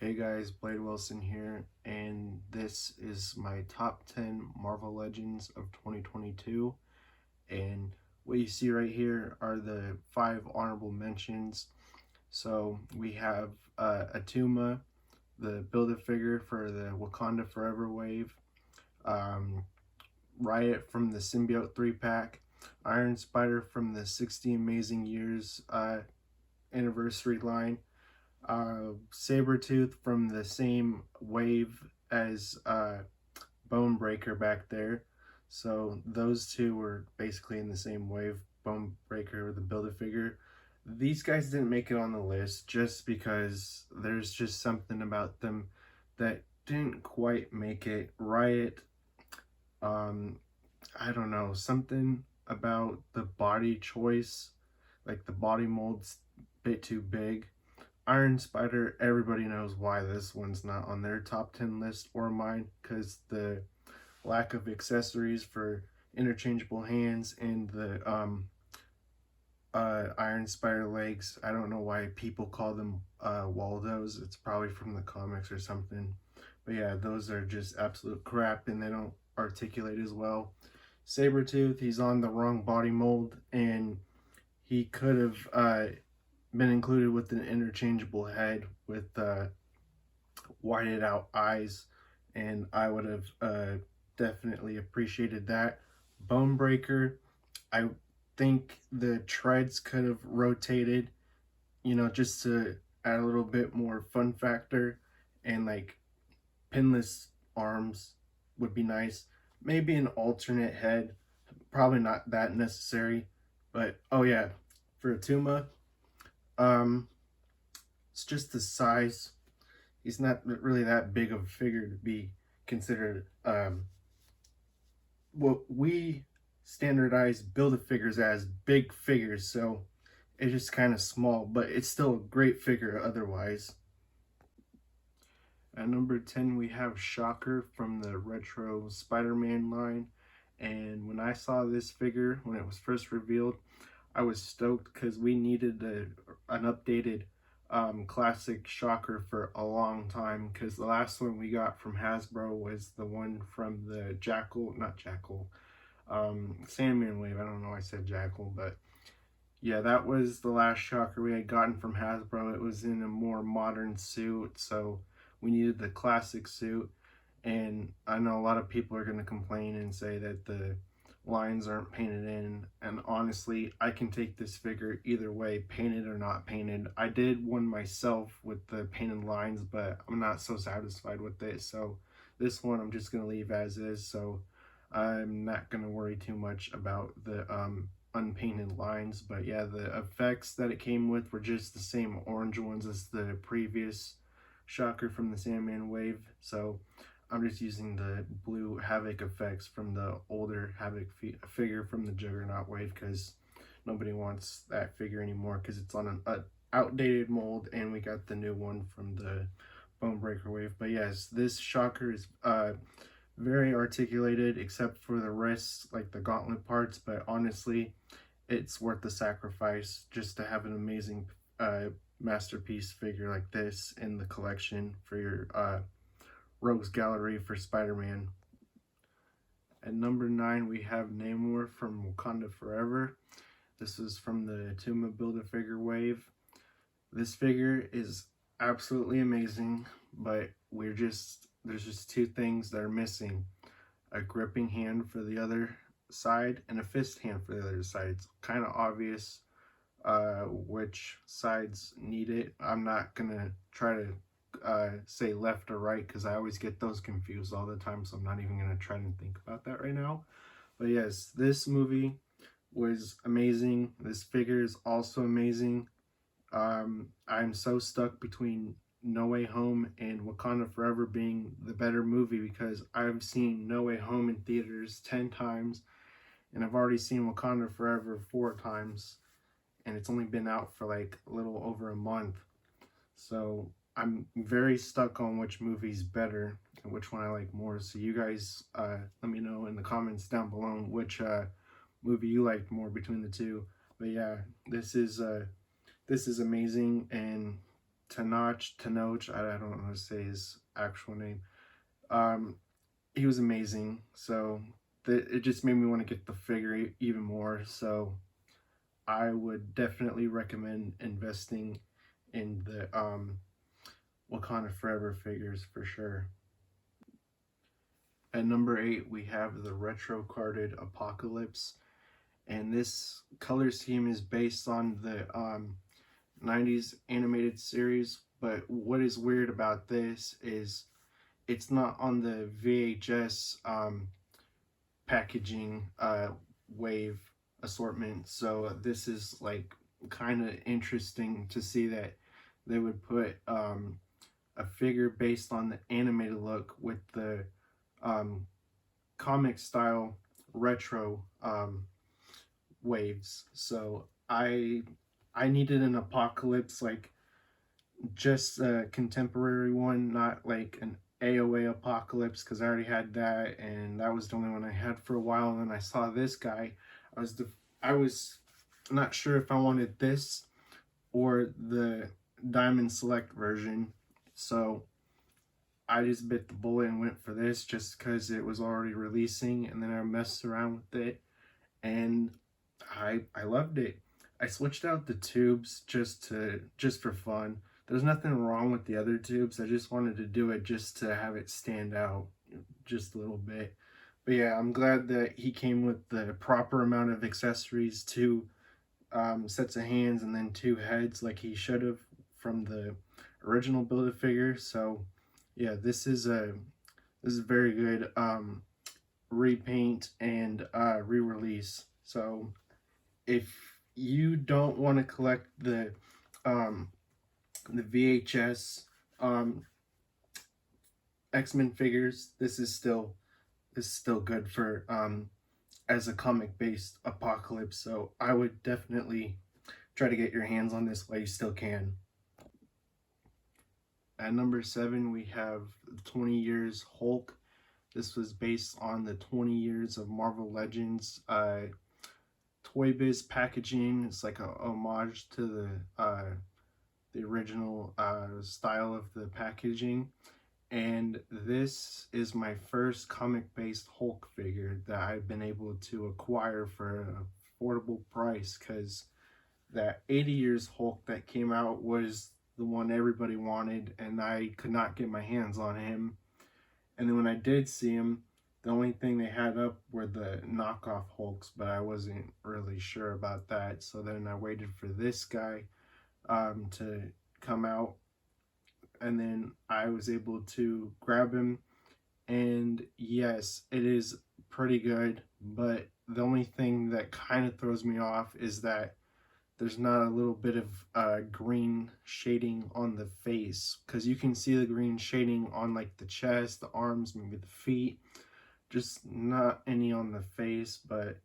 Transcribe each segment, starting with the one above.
Hey guys, Blade Wilson here, and this is my top 10 Marvel Legends of 2022. And what you see right here are the 5 honorable mentions. So we have Atuma, the Build-A-Figure for the Wakanda Forever wave, um, Riot from the Symbiote 3-pack, Iron Spider from the 60 Amazing Years anniversary line, Sabretooth from the same wave as Bone Breaker back there. So those two were basically in the same wave. Bone Breaker, the Build-A-Figure. These guys didn't make it on the list just because there's just something about them that didn't quite make it. Riot, um, I don't know, something about the body choice, like the body mold's a bit too big. Iron Spider, everybody knows why this one's not on their top 10 list or mine, because the lack of accessories for interchangeable hands and the Iron Spider legs. I don't know why people call them Waldos. It's probably from the comics or something. But yeah, those are just absolute crap and they don't articulate as well. Sabretooth, he's on the wrong body mold and he could have been included with an interchangeable head with whited out eyes, and I would have definitely appreciated that. Bone Breaker, I think the treads could have rotated, just to add a little bit more fun factor, and like pinless arms would be nice. Maybe an alternate head, probably not that necessary, but oh yeah, for Atuma, um, it's just the size. He's not really that big of a figure to be considered what we standardize Build-A-Figures as big figures, so it's just kind of small, but it's still a great figure otherwise. At number 10, we have Shocker from the Retro Spider-Man line. And when I saw this figure, when it was first revealed, I was stoked because we needed an updated classic Shocker for a long time, because the last one we got from Hasbro was the one from the Sandman wave. I don't know why I said Jackal, but yeah, that was the last Shocker we had gotten from Hasbro. It was in a more modern suit, so we needed the classic suit. And I know a lot of people are going to complain and say that the lines aren't painted in, and honestly, I can take this figure either way, painted or not painted. I did one myself with the painted lines, but I'm not so satisfied with it, so this one I'm just going to leave as is. So I'm not going to worry too much about the unpainted lines. But yeah, the effects that it came with were just the same orange ones as the previous Shocker from the Sandman wave, so I'm just using the blue Havoc effects from the older Havoc figure from the Juggernaut wave, because nobody wants that figure anymore because it's on an outdated mold, and we got the new one from the Bone Breaker wave. But yes, this Shocker is very articulated except for the wrists, like the gauntlet parts, but honestly, it's worth the sacrifice just to have an amazing masterpiece figure like this in the collection for your Rogues Gallery for Spider-Man. At number 9, we have Namor from Wakanda Forever. This is from the Tuma Build-A-Figure wave. This figure is absolutely amazing, but there's just two things that are missing: a gripping hand for the other side and a fist hand for the other side. It's kind of obvious which sides need it. I'm not gonna try to say left or right, because I always get those confused all the time, so I'm not even going to try to think about that right now. But yes, this movie was amazing. This figure is also amazing. I'm so stuck between No Way Home and Wakanda Forever being the better movie, because I've seen No Way Home in theaters 10 times, and I've already seen Wakanda Forever 4 times, and it's only been out for like a little over a month. So I'm very stuck on which movie's better and which one I like more. So you guys let me know in the comments down below which movie you liked more between the two. But yeah, this is amazing, and Tenoch, I don't know how to say his actual name. Um, he was amazing. So it just made me want to get the figure even more. So I would definitely recommend investing in the Wakanda Forever figures for sure. At number 8, we have the retro carded Apocalypse, and this color scheme is based on the 90s animated series. But what is weird about this is it's not on the VHS packaging wave assortment. So this is like kind of interesting to see that they would put a figure based on the animated look with the comic style retro waves. So I needed an Apocalypse, like just a contemporary one, not like an AOA Apocalypse, because I already had that, and that was the only one I had for a while. And then I saw this guy. I was not sure if I wanted this or the Diamond Select version, so I just bit the bullet and went for this just because it was already releasing. And then I messed around with it, and I loved it. I switched out the tubes just for fun. There's nothing wrong with the other tubes. I just wanted to do it just to have it stand out just a little bit. But yeah, I'm glad that he came with the proper amount of accessories, 2 sets of hands and then 2 heads like he should have from the original Build-A-Figure. So yeah, this is very good repaint and re-release. So if you don't want to collect the VHS X-Men figures, this is still good for as a comic based Apocalypse. So I would definitely try to get your hands on this while you still can. At number 7, we have 20 Years Hulk. This was based on the 20 years of Marvel Legends Toy Biz packaging. It's like a homage to the original style of the packaging. And this is my first comic-based Hulk figure that I've been able to acquire for an affordable price, because that 80 Years Hulk that came out was the one everybody wanted, and I could not get my hands on him. And then when I did see him, the only thing they had up were the knockoff Hulks, but I wasn't really sure about that. So then I waited for this guy to come out, and then I was able to grab him. And yes, it is pretty good, but the only thing that kind of throws me off is that there's not a little bit of green shading on the face, because you can see the green shading on like the chest, the arms, maybe the feet, just not any on the face. But,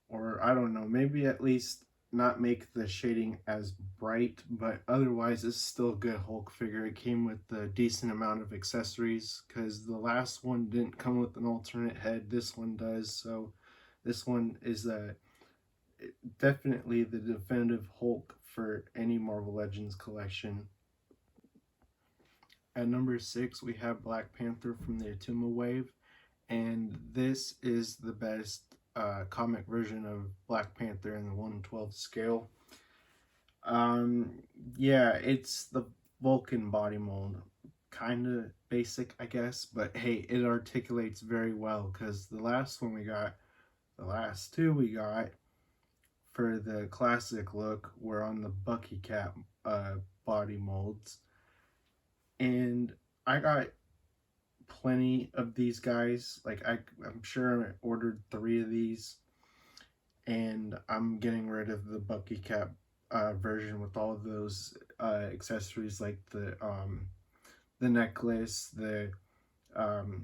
or I don't know, maybe at least not make the shading as bright. But otherwise it's still a good Hulk figure. It came with a decent amount of accessories, because the last one didn't come with an alternate head, this one does. So this one is definitely the definitive Hulk for any Marvel Legends collection. At number 6, we have Black Panther from the Atuma wave, and this is the best comic version of Black Panther in the 1/12 scale. Yeah, it's the Vulcan body mold. Kind of basic, I guess, but hey, it articulates very well, because the last two we got for the classic look were on the Bucky Cap body molds. And I got plenty of these guys. Like I'm sure I ordered 3 of these, and I'm getting rid of the Bucky Cap version with all of those accessories, like the necklace, the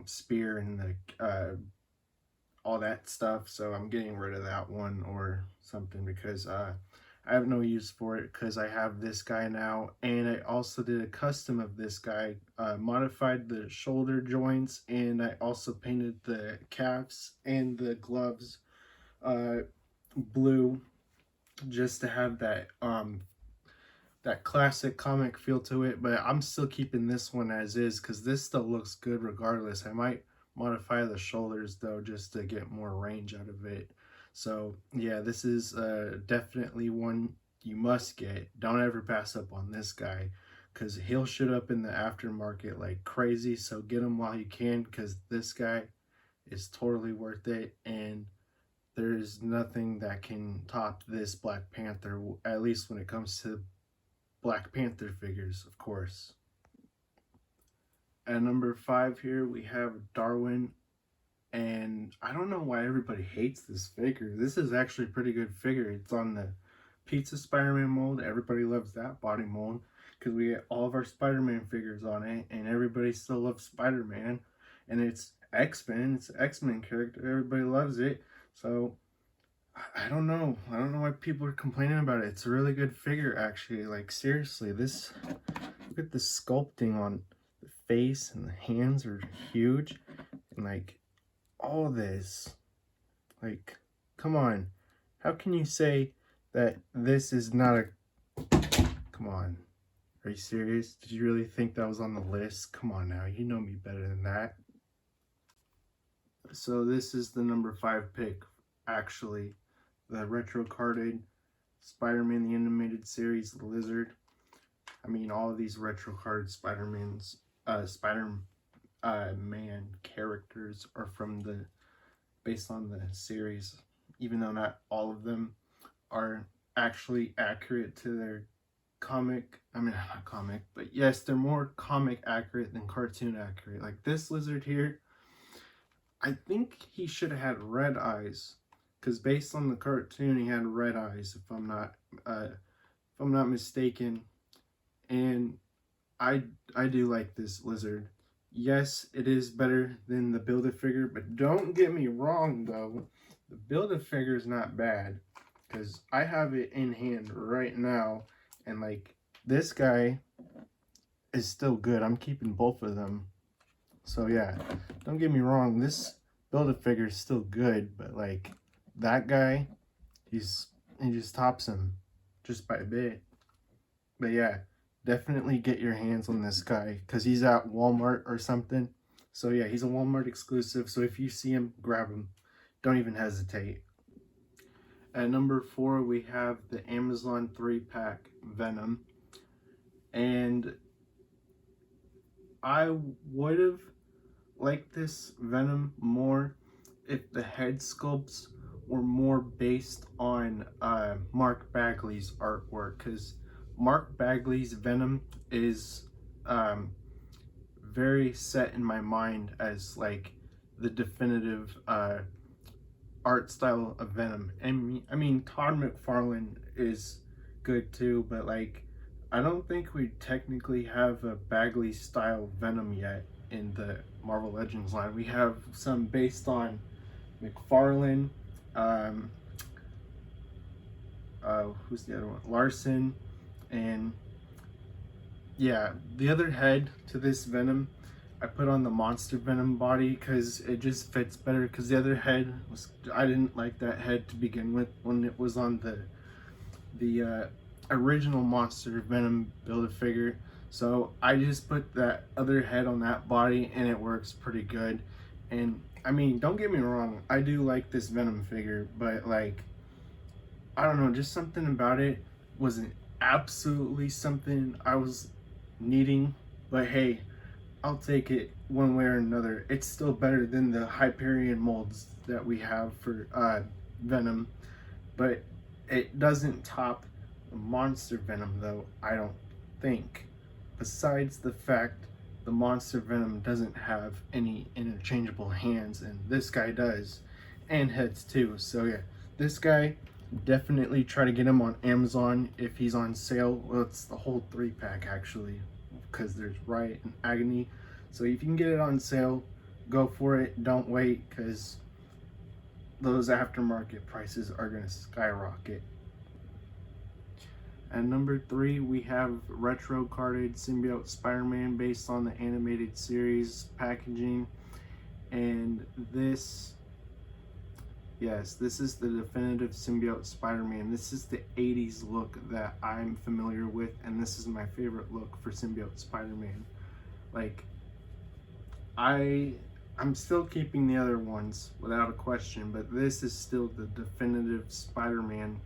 spear, and the all that stuff. So I'm getting rid of that one or something, because I have no use for it, because I have this guy now. And I also did a custom of this guy, modified the shoulder joints, and I also painted the calves and the gloves blue, just to have that that classic comic feel to it, but I'm still keeping this one as is because this still looks good regardless. I might modify the shoulders though just to get more range out of it. So yeah, this is definitely one you must get. Don't ever pass up on this guy because he'll shoot up in the aftermarket like crazy. So get him while you can because this guy is totally worth it, and there's nothing that can top this Black Panther, at least when it comes to Black Panther figures, of course. At number 5 here, we have Darwin, and I don't know why everybody hates this figure. This is actually a pretty good figure. It's on the Pizza Spider-Man mold. Everybody loves that body mold because we get all of our Spider-Man figures on it, and everybody still loves Spider-Man. And it's X-Men. It's an X-Men character. Everybody loves it. So I don't know. I don't know why people are complaining about it. It's a really good figure, actually. Like, seriously, this, look at the sculpting on the face, and the hands are huge. And, like, all this. Like, come on. How can you say that this is not a... Come on. Are you serious? Did you really think that was on the list? Come on now. You know me better than that. So this is the number 5 pick, actually. The retro carded Spider-Man the Animated Series, the Lizard. I mean, all of these retro carded Spider-Man characters are from the, based on the series, even though not all of them are actually accurate to their comic. I mean, not comic, but yes, they're more comic accurate than cartoon accurate. Like this Lizard here, I think he should have had red eyes. Because based on the cartoon, he had red eyes, if I'm not mistaken. And I do like this Lizard. Yes, it is better than the Build-A-Figure, but don't get me wrong though. The Build-A-Figure is not bad because I have it in hand right now, and like this guy is still good. I'm keeping both of them. So yeah, don't get me wrong. This Build-A-Figure is still good, but like that guy, he just tops him just by a bit. But yeah, definitely get your hands on this guy because he's at Walmart or something. So yeah, he's a Walmart exclusive. So if you see him, grab him. Don't even hesitate. At number 4, we have the Amazon 3-pack Venom. And I would have liked this Venom more if the head sculpts were more based on Mark Bagley's artwork, because Mark Bagley's Venom is very set in my mind as like the definitive art style of Venom. And I mean, Todd McFarlane is good too, but like I don't think we technically have a Bagley style Venom yet in the Marvel Legends line. We have some based on McFarlane, who's the other one? Larson, and yeah, the other head to this Venom, I put on the Monster Venom body because it just fits better. Because the other head was, I didn't like that head to begin with when it was on the original Monster Venom Build-A-Figure. So I just put that other head on that body, and it works pretty good. And I mean, don't get me wrong, I do like this Venom figure, but like, I don't know, just something about it wasn't absolutely something I was needing, but hey, I'll take it one way or another. It's still better than the Hyperion molds that we have for Venom, but it doesn't top the Monster Venom though, I don't think. Besides the fact the Monster Venom doesn't have any interchangeable hands, and this guy does, and heads too. So yeah, this guy, definitely try to get him on Amazon if he's on sale. Well, it's the whole 3-pack actually, because there's Riot and Agony. So if you can get it on sale, go for it. Don't wait, because those aftermarket prices are going to skyrocket. At number 3, we have retro carded Symbiote Spider-Man based on the animated series packaging. And this Yes, this is the definitive symbiote Spider-Man. This is the 80s look that I'm familiar with, and this is my favorite look for symbiote Spider-Man. Like, I'm still keeping the other ones without a question, but this is still the definitive Spider-Man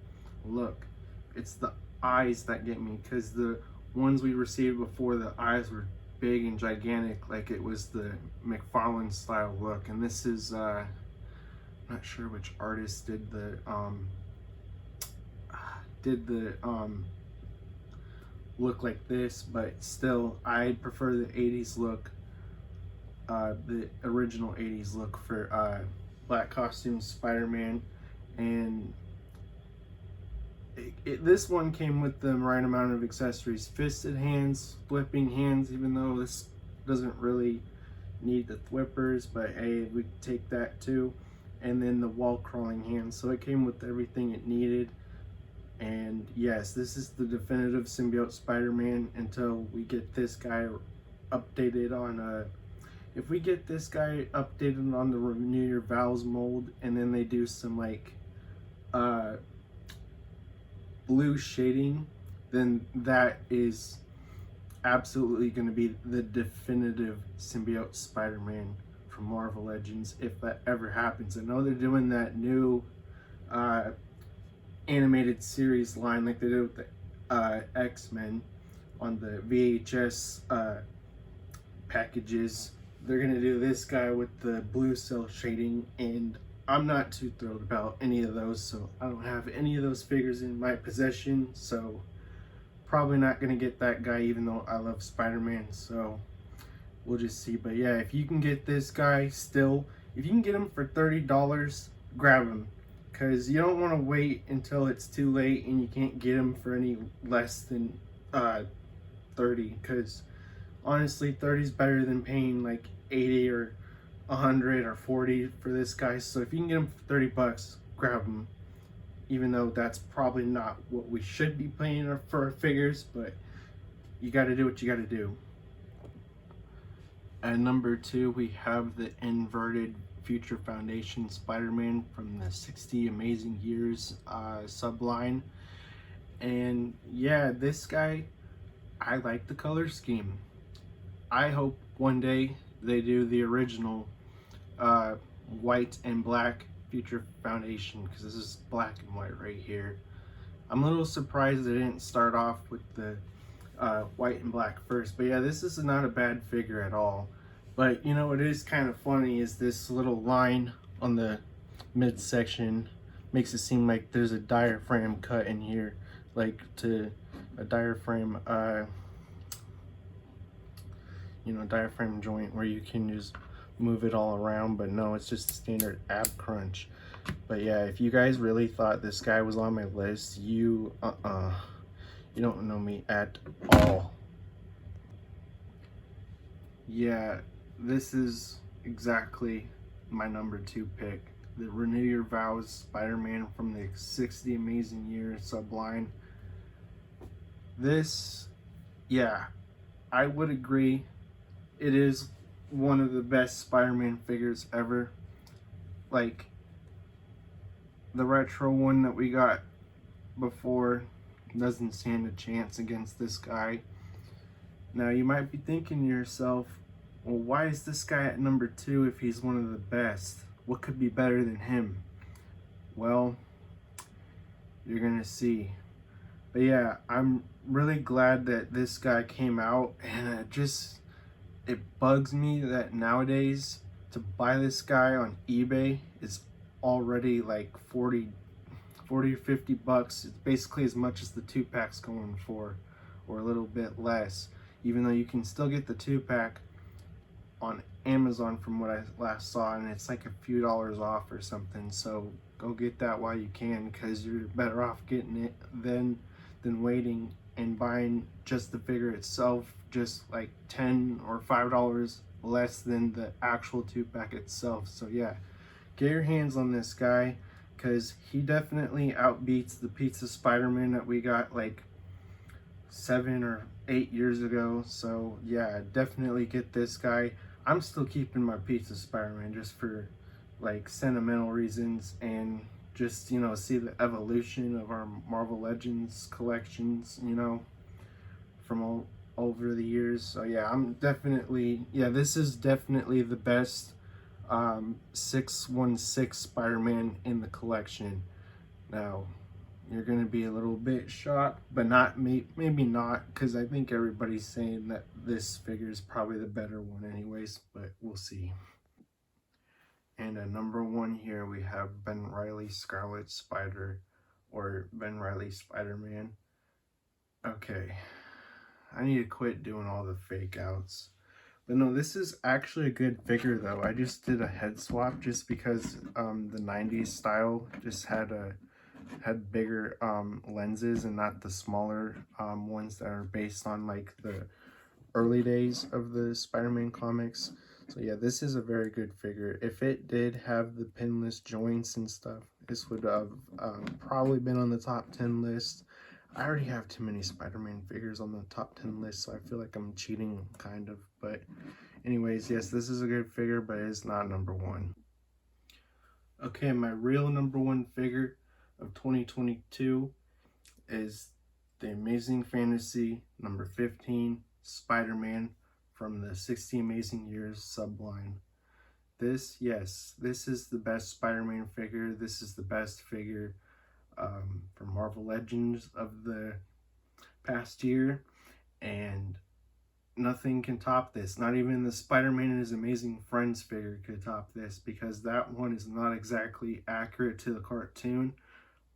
look. It's the eyes that get me, because the ones we received before, the eyes were big and gigantic, like it was the McFarlane style look. And this is not sure which artist did the look like this, but still I prefer the 80s look, the original 80s look for black costume Spider-Man. And this one came with the right amount of accessories: fisted hands, flipping hands, even though this doesn't really need the flippers, but hey, we take that too. And then the wall crawling hands. So it came with everything it needed. And yes, this is the definitive symbiote Spider-Man until we get this guy updated on if we get this guy updated on the Renew Your Vows mold, and then they do some like blue shading, then that is absolutely going to be the definitive symbiote Spider-Man from Marvel Legends, if that ever happens. I know they're doing that new animated series line like they did with the X-Men on the VHS packages. They're gonna do this guy with the blue cell shading, and I'm not too thrilled about any of those, so I don't have any of those figures in my possession, so probably not gonna get that guy, even though I love Spider-Man. So we'll just see. But yeah, if you can get this guy still, if you can get him for $30, grab him, because you don't want to wait until it's too late and you can't get him for any less than 30, because honestly 30 is better than paying like 80 or 100 or 40 for this guy. So if you can get him for 30 bucks, grab him, even though that's probably not what we should be paying for our figures, but you got to do what you got to do. At number 2, we have the inverted Future Foundation Spider-Man from the 60 Amazing Years subline. And yeah, this guy, I like the color scheme. I hope one day they do the original white and black Future Foundation, because this is black and white right here. I'm a little surprised they didn't start off with the white and black first, but yeah, this is not a bad figure at all. But you know what is kind of funny is this little line on the midsection makes it seem like there's a diaphragm cut in here, like to a diaphragm diaphragm joint where you can just move it all around, but no, it's just a standard ab crunch. But yeah, if you guys really thought this guy was on my list, you don't know me at all. Yeah, this is exactly my number 2 pick, the Renew Your Vows Spider-Man from the 60 Amazing Years subline. This, yeah, I would agree, it is one of the best Spider-Man figures ever. Like, the retro one that we got before doesn't stand a chance against this guy. Now you might be thinking to yourself, well, why is this guy at number 2 if he's one of the best? What could be better than him? Well, you're gonna see. But yeah, I'm really glad that this guy came out, and it bugs me that nowadays to buy this guy on eBay is already like 40 or 50 bucks. It's basically as much as the 2-pack's going for, or a little bit less, even though you can still get the 2-pack on Amazon from what I last saw, and it's like a few dollars off or something. So go get that while you can, because you're better off getting it than waiting and buying just the figure itself, just like $10 or $5 less than the actual 2-pack itself. So yeah, get your hands on this guy, because he definitely outbeats the Pizza Spider-Man that we got like 7 or 8 years ago. So yeah, definitely get this guy. I'm still keeping my Pizza Spider-Man just for like sentimental reasons, and just, you know, see the evolution of our Marvel Legends collections, you know, from all over the years. So yeah, I'm definitely, yeah, this is definitely the best 616 Spider-Man in the collection. Now, you're gonna be a little bit shocked, but not maybe not, because I think everybody's saying that this figure is probably the better one anyways, but we'll see. And at number one here we have Ben Reilly Scarlet Spider, or Ben Reilly Spider-Man. Okay, I need to quit doing all the fake outs. But no, this is actually a good figure though. I just did a head swap just because the 90s style just had bigger lenses and not the smaller ones that are based on like the early days of the Spider-Man comics. So yeah, this is a very good figure. If it did have the pinless joints and stuff, this would have probably been on the top 10 list. I already have too many Spider-Man figures on the top 10 list, so I feel like I'm cheating, kind of. But anyways, yes, this is a good figure, but it's not number one. Okay, my real number one figure of 2022 is the Amazing Fantasy number 15 Spider-Man from the 60 Amazing Years subline. This, yes, this is the best Spider-Man figure. This is the best figure from Marvel Legends of the past year, and nothing can top this. Not even the Spider-Man and His Amazing Friends figure could top this, because that one is not exactly accurate to the cartoon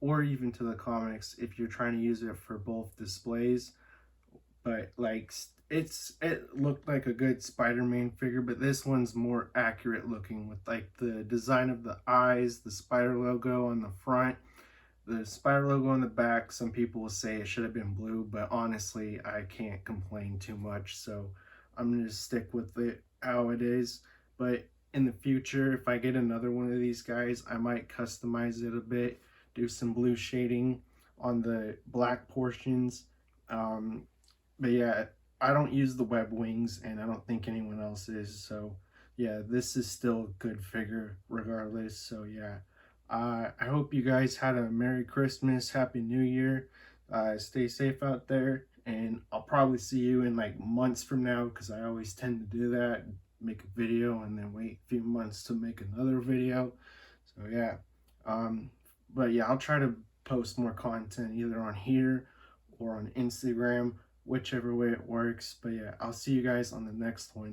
or even to the comics if you're trying to use it for both displays. But like it looked like a good Spider-Man figure, but this one's more accurate looking with like the design of the eyes, the spider logo on the front, the spider logo on the back. Some people will say it should have been blue, but honestly I can't complain too much, so I'm gonna stick with it how it is. But in the future, if I get another one of these guys, I might customize it a bit, do some blue shading on the black portions. But yeah, I don't use the web wings, and I don't think anyone else is. So yeah, this is still a good figure regardless. So yeah, I hope you guys had a Merry Christmas, Happy New Year. Stay safe out there, and I'll probably see you in like months from now, because I always tend to do that, make a video and then wait a few months to make another video. So yeah, but yeah, I'll try to post more content either on here or on Instagram, whichever way it works. But yeah, I'll see you guys on the next one.